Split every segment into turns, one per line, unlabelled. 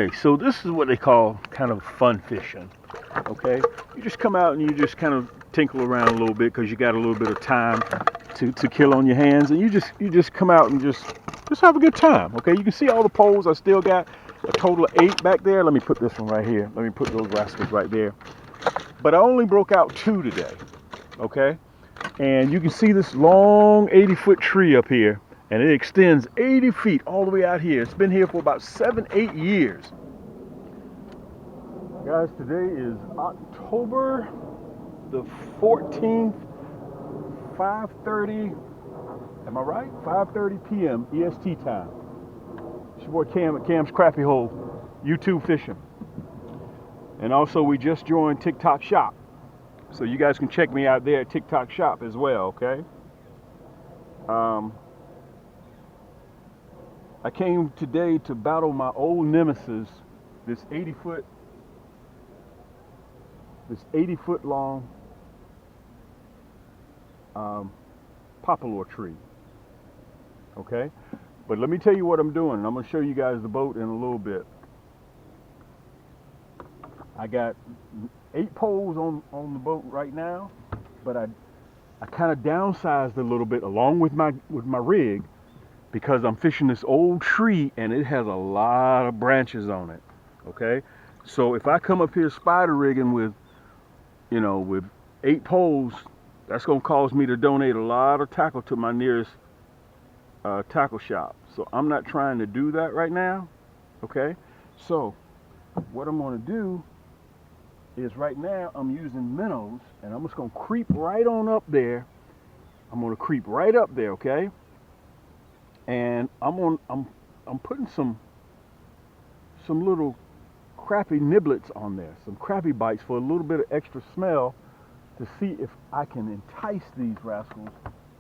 Okay, so this is what they call kind of fun fishing. Okay, you just come out and you just kind of tinkle around a little bit because you got a little bit of time to kill on your hands, and you just come out and just have a good time. Okay, you can see all the poles. I still got a total of 8 back there. Let me put this one right here. Let me put those rascals right there. But I only broke out 2 today. Okay, and you can see this long 80-foot tree up here, and it extends 80 feet all the way out here. It's been here for about 7, 8 years. Guys, today is October the 14th, 5:30, am I right? 5:30 p.m. EST time. It's your boy Cam at Cam's Crappie Hole, YouTube fishing. And also we just joined TikTok Shop. So you guys can check me out there at TikTok Shop as well, okay? I came today to battle my old nemesis, this 80 foot long poplar tree. Okay, but let me tell you what I'm doing. I'm going to show you guys the boat in a little bit. I got 8 poles on the boat right now, but I kind of downsized a little bit along with my rig because I'm fishing this old tree and it has a lot of branches on it. Okay, so if I come up here spider rigging with 8 poles, that's going to cause me to donate a lot of tackle to my nearest tackle shop. So I'm not trying to do that right now. Okay, so what I'm going to do is right now I'm using minnows, and I'm just going to creep right on up there. I'm going to creep right up there, okay? And I'm putting some little crappie niblets on there, some crappie bites for a little bit of extra smell to see if I can entice these rascals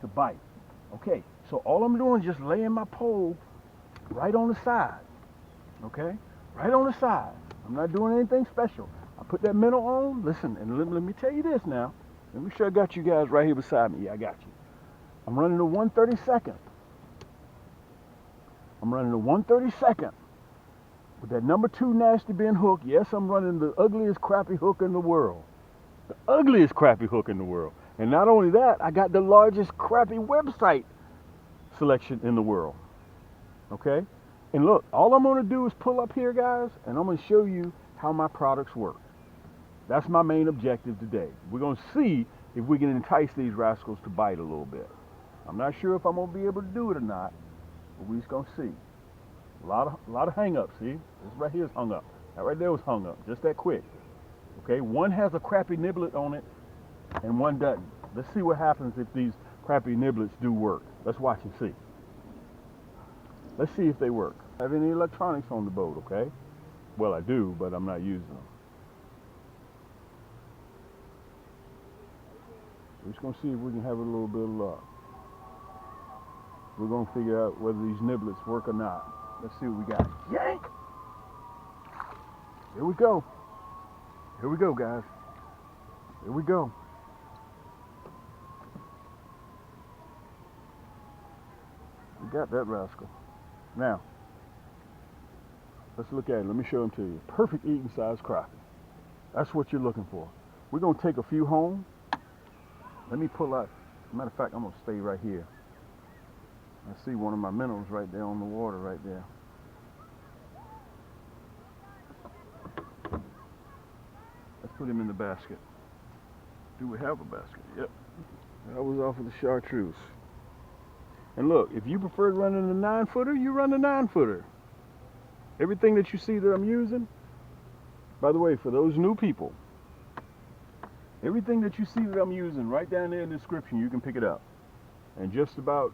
to bite. Okay, so all I'm doing is just laying my pole right on the side. Okay, right on the side. I'm not doing anything special. I put that minnow on. Listen, and let me tell you this now. Let me sure I got you guys right here beside me. Yeah, I got you. I'm running a 1/32. I'm running a 1/32 with that number 2 nasty bin hook. Yes, I'm running the ugliest crappie hook in the world. The ugliest crappie hook in the world. And not only that, I got the largest crappie website selection in the world. Okay? And look, all I'm going to do is pull up here, guys, and I'm going to show you how my products work. That's my main objective today. We're going to see if we can entice these rascals to bite a little bit. I'm not sure if I'm going to be able to do it or not, but we're just going to see. A lot of hang-ups, see? This right here is hung up. That right there was hung up, just that quick. Okay, one has a crappie niblet on it, and one doesn't. Let's see what happens if these crappie niblets do work. Let's watch and see. Let's see if they work. I have any electronics on the boat, okay? Well, I do, but I'm not using them. We're just going to see if we can have a little bit of luck. We're going to figure out whether these niblets work or not. Let's see what we got. Yank! Here we go. Here we go, guys. Here we go. We got that rascal. Now, let's look at it. Let me show them to you. Perfect eating size crappie. That's what you're looking for. We're going to take a few home. Let me pull out. Matter of fact, I'm going to stay right here. I see one of my minnows right there on the water right there. Let's put him in the basket. Do we have a basket? Yep. That was off of the Chartreuse. And look, if you prefer running a 9-footer, you run a 9-footer. Everything that you see that I'm using, by the way, for those new people, everything that you see that I'm using right down there in the description, you can pick it up. And just about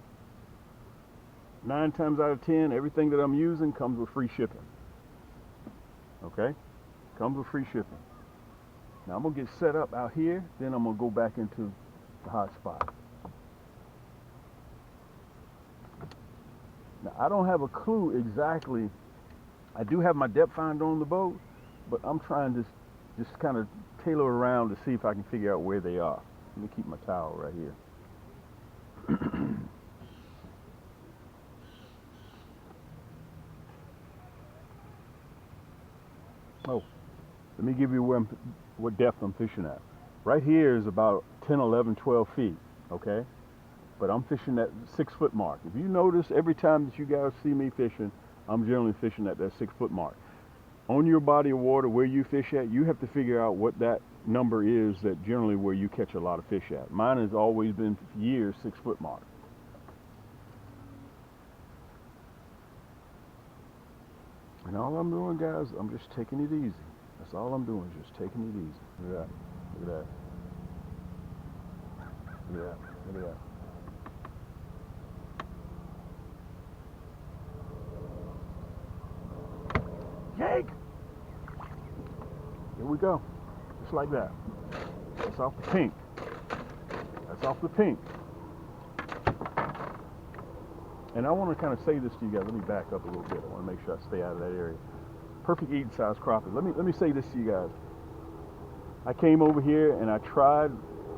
9 times out of 10, everything that I'm using comes with free shipping. Okay? Comes with free shipping. Now I'm going to get set up out here, then I'm going to go back into the hot spot. Now I don't have a clue exactly. I do have my depth finder on the boat, but I'm trying to just kind of tailor around to see if I can figure out where they are. Let me keep my towel right here. Oh, let me give you what depth I'm fishing at. Right here is about 10, 11, 12 feet, okay? But I'm fishing at 6 foot mark. If you notice, every time that you guys see me fishing, I'm generally fishing at that 6 foot mark. On your body of water where you fish at, you have to figure out what that number is that generally where you catch a lot of fish at. Mine has always been years 6 foot mark. And all I'm doing, guys, I'm just taking it easy. That's all I'm doing, is just taking it easy. Look at that. Look at that. Look at that. Look at that. Yank! Here we go. Just like that. That's off the pink. That's off the pink. And I want to kind of say this to you guys. Let me back up a little bit. I want to make sure I stay out of that area. Perfect eating size crappie. Let me say this to you guys. I came over here and I tried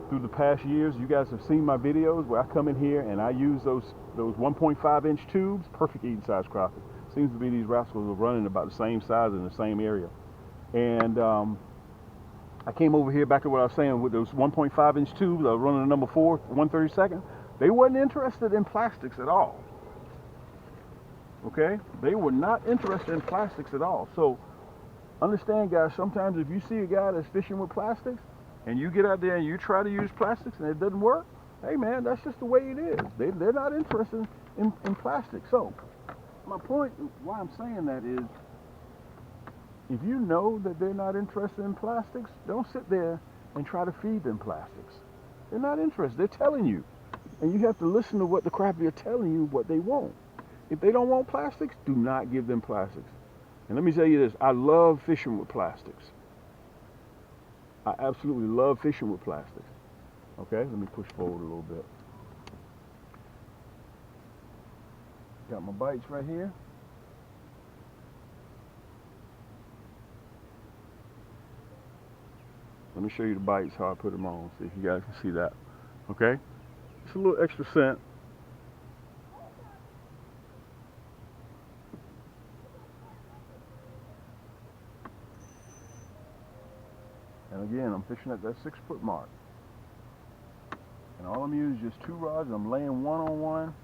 through the past years. You guys have seen my videos where I come in here and I use those 1.5 inch tubes. Perfect eating size crappie. Seems to be these rascals are running about the same size in the same area. And I came over here back to what I was saying with those 1.5 inch tubes. I was running a number 4, 1/32. They wasn't interested in plastics at all. Okay? They were not interested in plastics at all. So understand, guys, sometimes if you see a guy that's fishing with plastics and you get out there and you try to use plastics and it doesn't work, hey man, that's just the way it is. They're not interested in plastic. So my point why I'm saying that is, if you know that they're not interested in plastics, don't sit there and try to feed them plastics. They're not interested. They're telling you. And you have to listen to what the crappie are telling you what they want. If they don't want plastics, do not give them plastics. And let me tell you this, I love fishing with plastics. I absolutely love fishing with plastics. Okay, let me push forward a little bit. Got my bites right here. Let me show you the bites, how I put them on, see if you guys can see that. Okay, just a little extra scent. And again, I'm fishing at that 6 foot mark. And all I'm using is just 2 rods, and I'm laying one on one,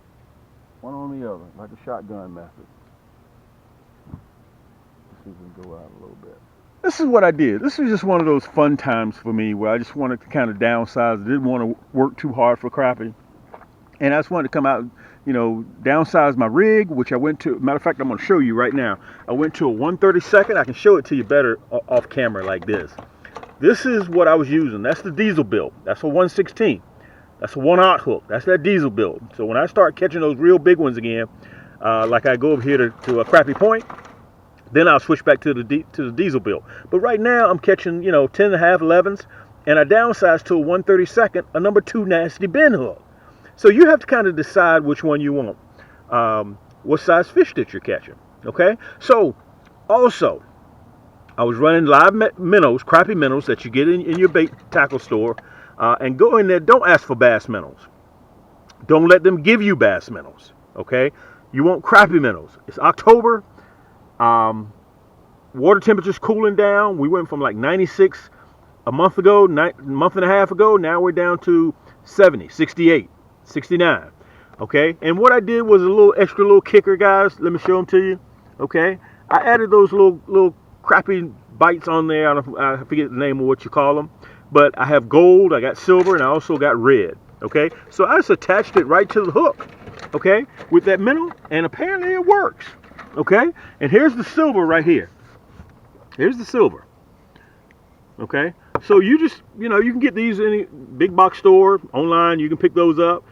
one on the other, like a shotgun method. Let's see if we can go out a little bit. This is what I did. This was just one of those fun times for me where I just wanted to kind of downsize. I didn't want to work too hard for crappie. And I just wanted to come out, you know, downsize my rig, which I went to. Matter of fact, I'm going to show you right now. I went to a 1/32. I can show it to you better off camera like this. This is what I was using. That's the diesel build. That's a 1/16. That's a 1/0 hook. That's that diesel build. So when I start catching those real big ones again, like I go over here to a Crappie Point, then I'll switch back to the diesel build. But right now I'm catching, you know, 10.5, 11s, and I downsized to a 1/32, a number 2 nasty bend hook. So you have to kind of decide which one you want, what size fish that you're catching. Okay. So also, I was running live minnows, crappie minnows that you get in your bait tackle store, and go in there. Don't ask for bass minnows. Don't let them give you bass minnows. Okay. You want crappie minnows. It's October. Water temperature's cooling down. We went from like 96 a month ago, month and a half ago. Now we're down to 70, 68, 69. Okay. And what I did was a little extra little kicker, guys. Let me show them to you. Okay. I added those little crappie bites on there. I forget the name of what you call them. But I have gold, I got silver, and I also got red. Okay. So I just attached it right to the hook. Okay. With that minnow. And apparently it works. Okay, and here's the silver right here. Here's the silver. Okay, so you just, you know, you can get these in any big box store, online. You can pick those up.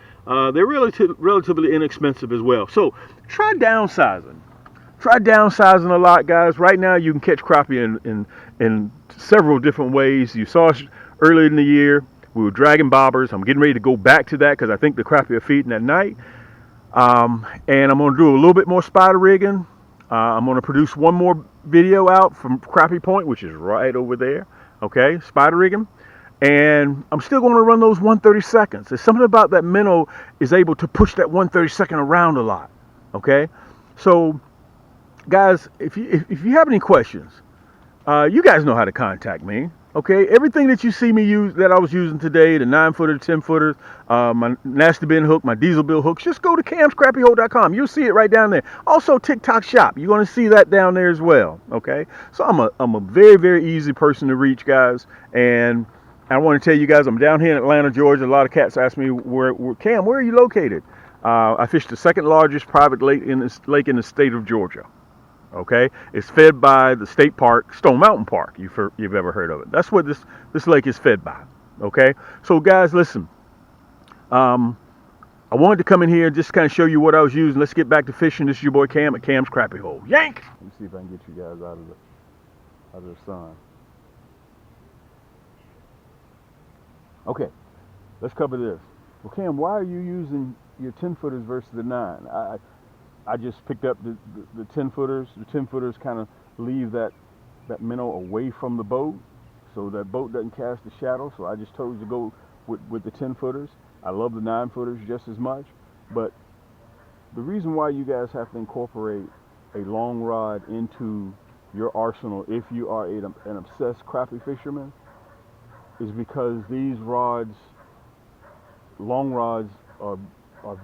They're relatively inexpensive as well. So try downsizing. Try downsizing a lot, guys. Right now you can catch crappie in several different ways. You saw us earlier in the year. We were dragging bobbers. I'm getting ready to go back to that because I think the crappie are feeding at night. And I'm going to do a little bit more spider rigging. I'm going to produce one more video out from Crappie Point, which is right over there. Okay, spider rigging. And I'm still going to run those 1/32. There's something about that minnow is able to push that 1/32 around a lot. Okay, so guys, if you have any questions, You guys know how to contact me. Okay, everything that you see me use that I was using today, the 9-footer, 10-footers, my nasty bin hook, my diesel bill hooks, just go to camscrappyhole.com. You'll see it right down there. Also TikTok shop. You're gonna see that down there as well. Okay, so I'm a very, very easy person to reach, guys. And I want to tell you guys, I'm down here in Atlanta, Georgia. A lot of cats ask me Cam, where are you located? I fish the second largest private lake in the state of Georgia. Okay, it's fed by the state park, Stone Mountain Park. You've ever heard of it? That's what this lake is fed by. Okay, so guys, listen. I wanted to come in here and just kind of show you what I was using. Let's get back to fishing. This is your boy Cam at Cam's Crappie Hole. Yank! Let me see if I can get you guys out of the sun. Okay, let's cover this. Well, Cam, why are you using your 10-footers versus the 9? I just picked up the 10-footers. The 10-footers kind of leave that minnow away from the boat, so that boat doesn't cast a shadow. So I just chose to go with the 10-footers. I love the 9-footers just as much, but the reason why you guys have to incorporate a long rod into your arsenal, if you are an obsessed crappie fisherman, is because these rods, long rods, are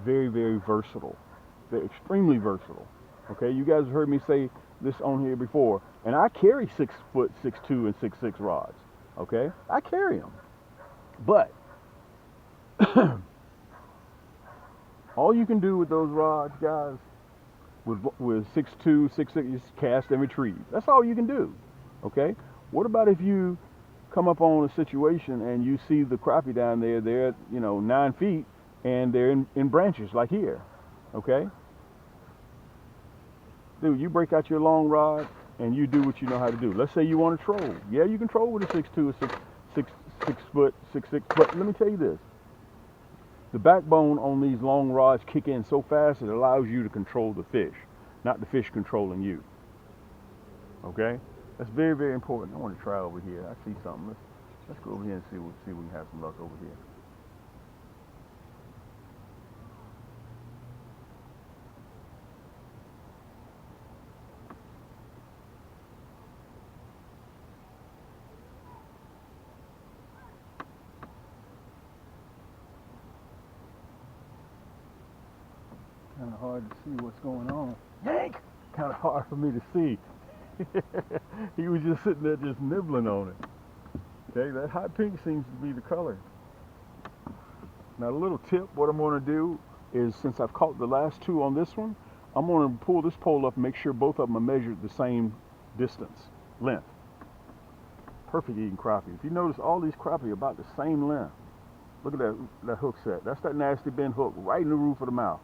very, very versatile. They're extremely versatile. Okay, you guys have heard me say this on here before, and I carry 6 foot, 6'2" and 6'6" rods. Okay, I carry them, but all you can do with those rods, guys, with 6'2", 6'6", is cast and retrieve. That's all you can do. Okay, what about if you come up on a situation and you see the crappie down there? They're at 9 feet and they're in branches like here. Okay, dude, you break out your long rod and you do what you know how to do. Let's say you want to troll. Yeah, you can troll with a 6'2", 6 foot, 6'6", but let me tell you this. The backbone on these long rods kick in so fast it allows you to control the fish, not the fish controlling you. Okay, that's very, very important. I want to try over here. I see something. Let's go over here and see if we can have some luck over here. Kind of hard to see what's going on. Yank! Kind of hard for me to see. He was just sitting there just nibbling on it. Okay, that hot pink seems to be the color. Now, a little tip, what I'm going to do is, since I've caught the last 2 on this one, I'm going to pull this pole up and make sure both of them are measured the same distance, length. Perfect eating crappie. If you notice, all these crappie are about the same length. Look at that hook set. That's that nasty bend hook right in the roof of the mouth.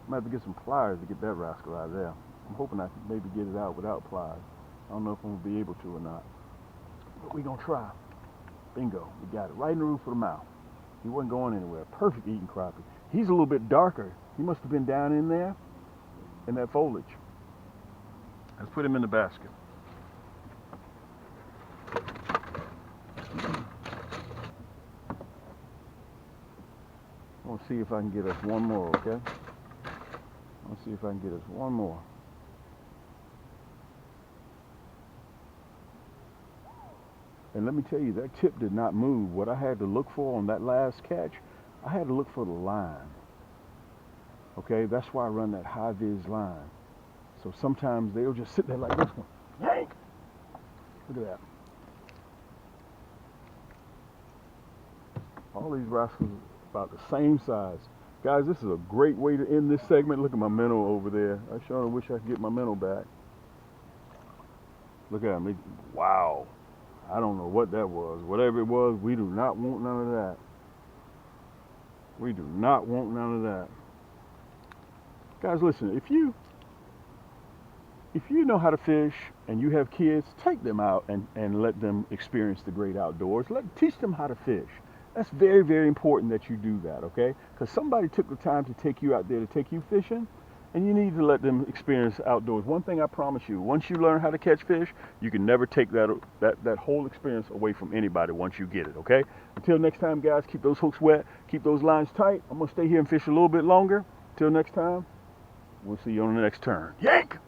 I'm going to have to get some pliers to get that rascal out of there. I'm hoping I can maybe get it out without pliers. I don't know if I'm going to be able to or not. But we're going to try. Bingo. We got it right in the roof of the mouth. He wasn't going anywhere. Perfect eating crappie. He's a little bit darker. He must have been down in there in that foliage. Let's put him in the basket. I want to see if I can get us one more, okay? Let's see if I can get us one more. And let me tell you, that tip did not move. What I had to look for on that last catch, I had to look for the line. Okay, that's why I run that high vis line. So sometimes they'll just sit there like this one. Yank! Look at that. All these rascals about the same size. Guys, this is a great way to end this segment. Look at my minnow over there. I sure wish I could get my minnow back. Look at him. Wow. I don't know what that was. Whatever it was, we do not want none of that. We do not want none of that. Guys, listen, if you know how to fish and you have kids, take them out and let them experience the great outdoors. Teach them how to fish. That's very, very important that you do that, okay? Because somebody took the time to take you out there to take you fishing, and you need to let them experience outdoors. One thing I promise you, once you learn how to catch fish, you can never take that whole experience away from anybody once you get it, okay? Until next time, guys, keep those hooks wet, keep those lines tight. I'm going to stay here and fish a little bit longer. Till next time, we'll see you on the next turn. Yank!